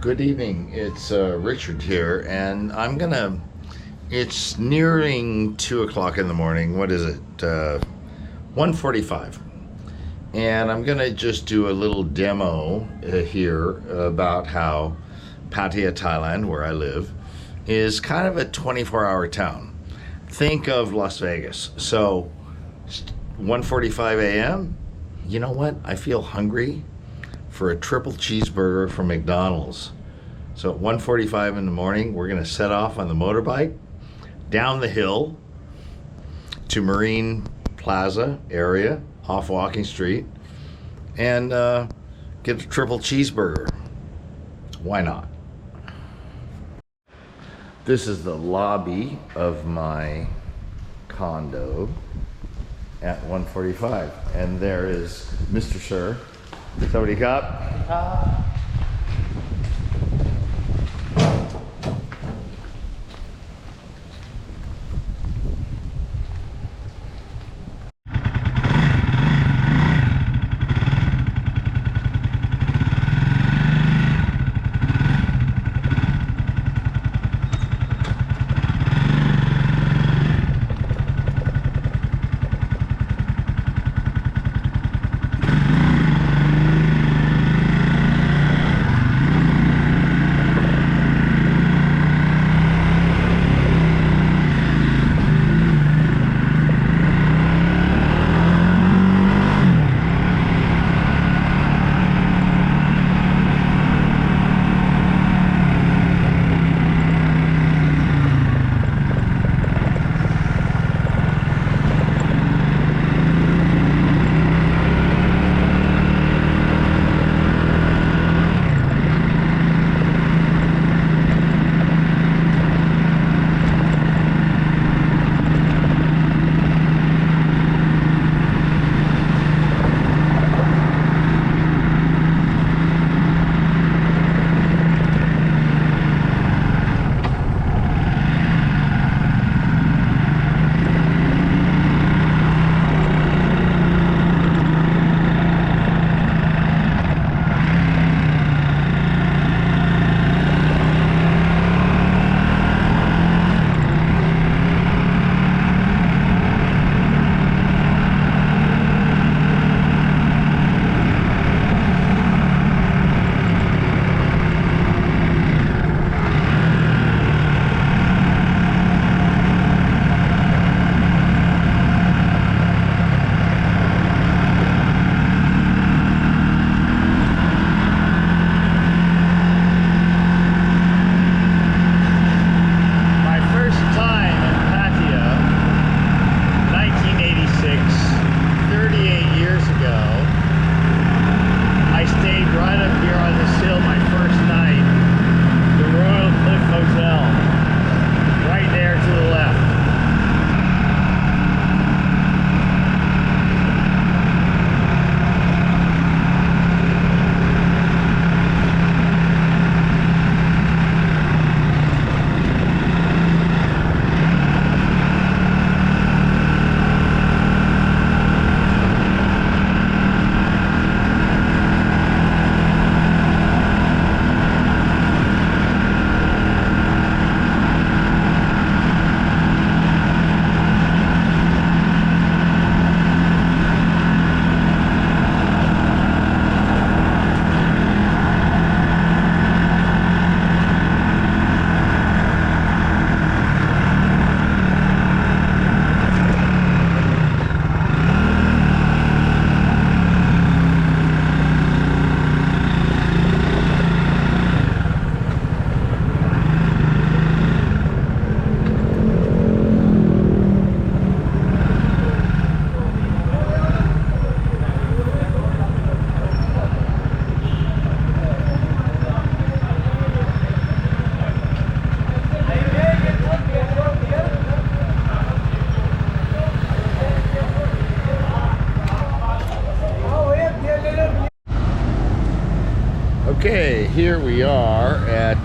Good evening. It's Richard here, and it's nearing 2 o'clock in the morning. What is it? 1:45. And I'm gonna just do a little demo here about how Pattaya, Thailand, where I live, is kind of a 24-hour town. Think of Las Vegas. So 1:45 a.m. You know what? I feel hungry for a triple cheeseburger from McDonald's. So at 1:45 in the morning, we're gonna set off on the motorbike down the hill to Marine Plaza area off Walking Street and get a triple cheeseburger. Why not? This is the lobby of my condo at 1:45, and there is Mr. Sir. Somebody cop. Okay, here we are at,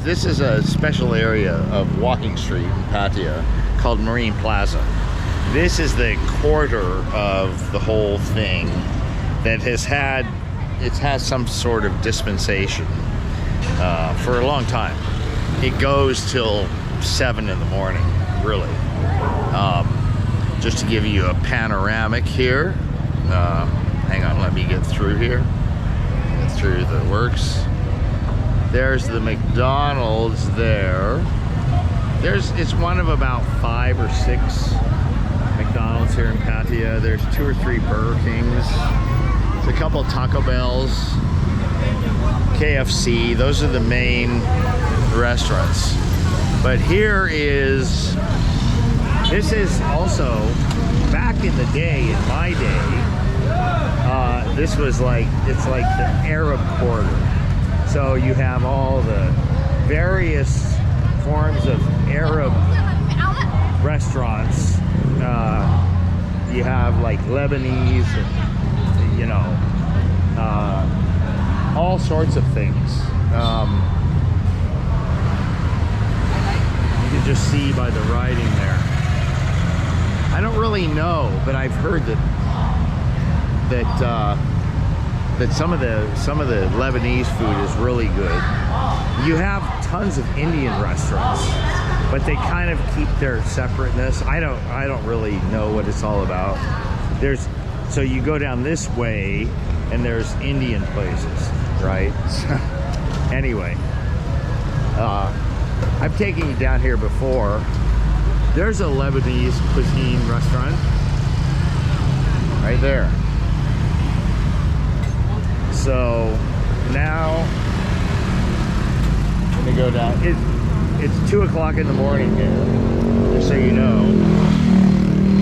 this is a special area of Walking Street in Pattaya called Marine Plaza. This is the quarter of the whole thing that has had it has some sort of dispensation for a long time. It goes till 7 in the morning, really. Just to give you a panoramic here. Hang on, let me get through here. Get through the works. There's the McDonald's there. It's one of about 5 or 6 McDonald's here in Pattaya. There's 2 or 3 Burger Kings. There's a couple Taco Bells, KFC. Those are the main restaurants. But this is also, back in the day, in my day, this was it's like the Arab quarter. So you have all the various forms of Arab restaurants. You have like Lebanese, and, you know, all sorts of things. You can just see by the writing there. I don't really know, but I've heard that some of the Lebanese food is really good. You have tons of Indian restaurants, but they kind of keep their separateness. I don't really know what it's all about. So you go down this way and there's Indian places, right? Anyway, I've taken you down here before. There's a Lebanese cuisine restaurant right there. So now I'm gonna go down. It's 2 o'clock in the morning here, just so you know.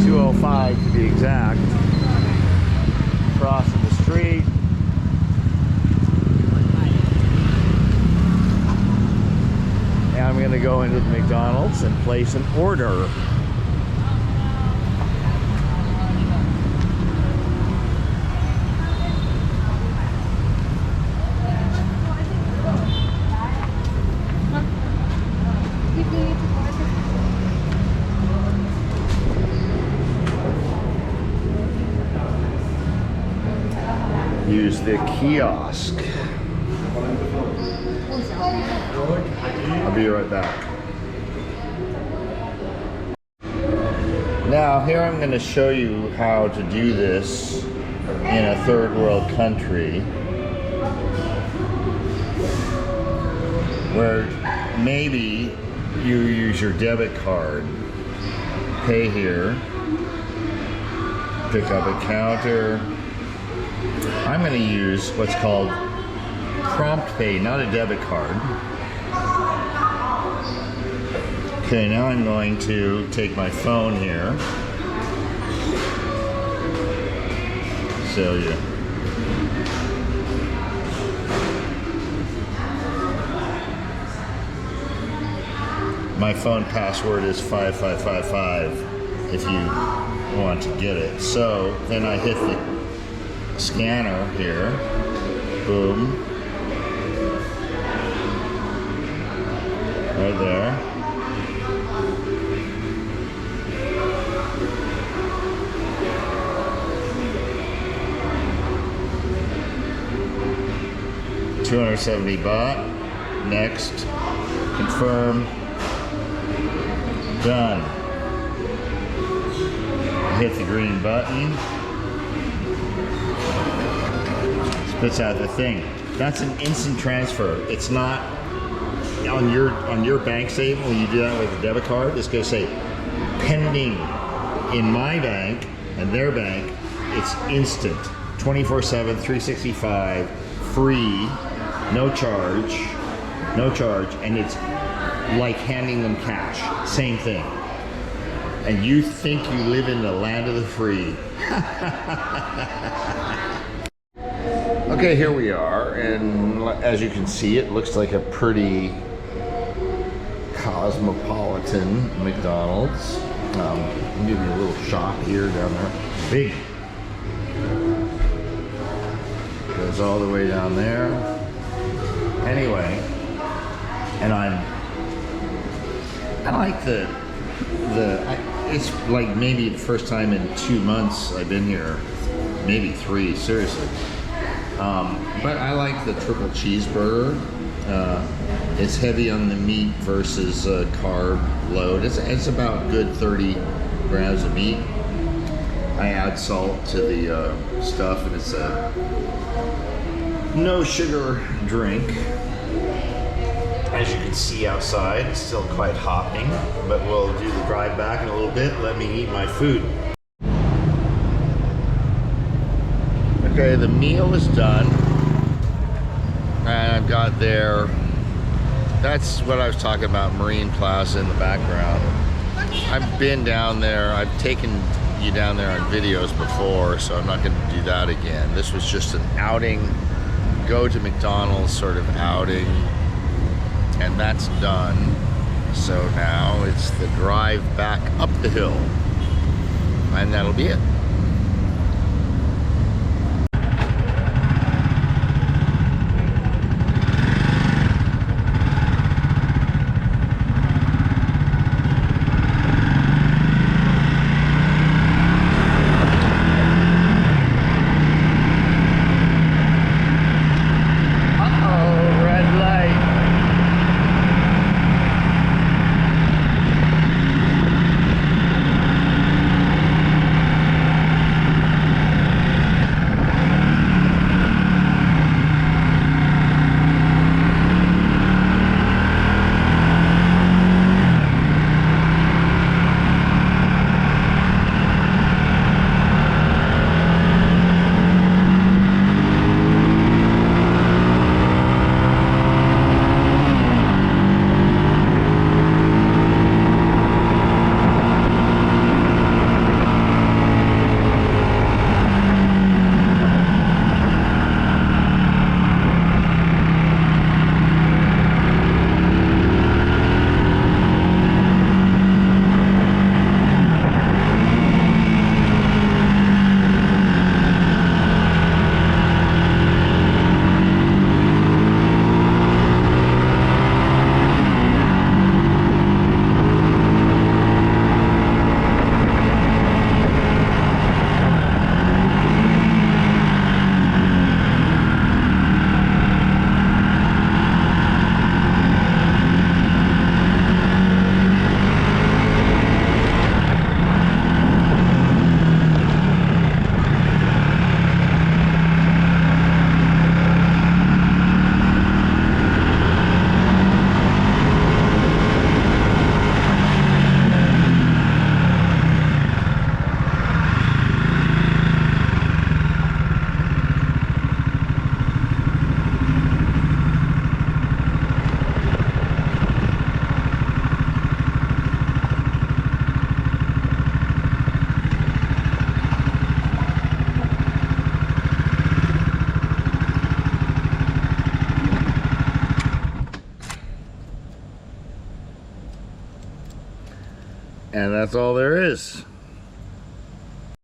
2:05 to be exact. Crossing the street. And I'm gonna go into the McDonald's and place an order. Use the kiosk. I'll be right back. Now here I'm going to show you how to do this in a third world country where maybe you use your debit card, pay here, pick up a counter. I'm going to use what's called prompt pay, not a debit card. Okay, now I'm going to take my phone here. Show you. My phone password is 5555 if you want to get it. So then I hit the scanner here. Boom. Right there. $270 baht. Next. Confirm. Done. Hit the green button. Spits out the thing. That's an instant transfer. It's not on your bank statement when you do that with a debit card. It's going to say pending in my bank and their bank. It's instant, 24/7, 365, free, no charge, and it's like handing them cash. Same thing. And you think you live in the land of the free. Okay, here we are, and as you can see, it looks like a pretty cosmopolitan McDonald's. I'll give you a little shot here, down there. Big. Goes all the way down there. Anyway, and I like it's like maybe the first time in 2 months I've been here, maybe 3, seriously. But I like the triple cheeseburger. It's heavy on the meat versus carb load. It's about good 30 grams of meat. I add salt to the stuff, and it's a no sugar drink. As you can see outside, it's still quite hopping, but we'll do the drive back in a little bit. Let me eat my food. Okay, the meal is done, and I've got there. That's what I was talking about, Marine Plaza in the background. I've been down there. I've taken you down there on videos before, so I'm not going to do that again. This was just an outing, go to McDonald's sort of outing, and that's done. So now it's the drive back up the hill, and that'll be it. And that's all there is.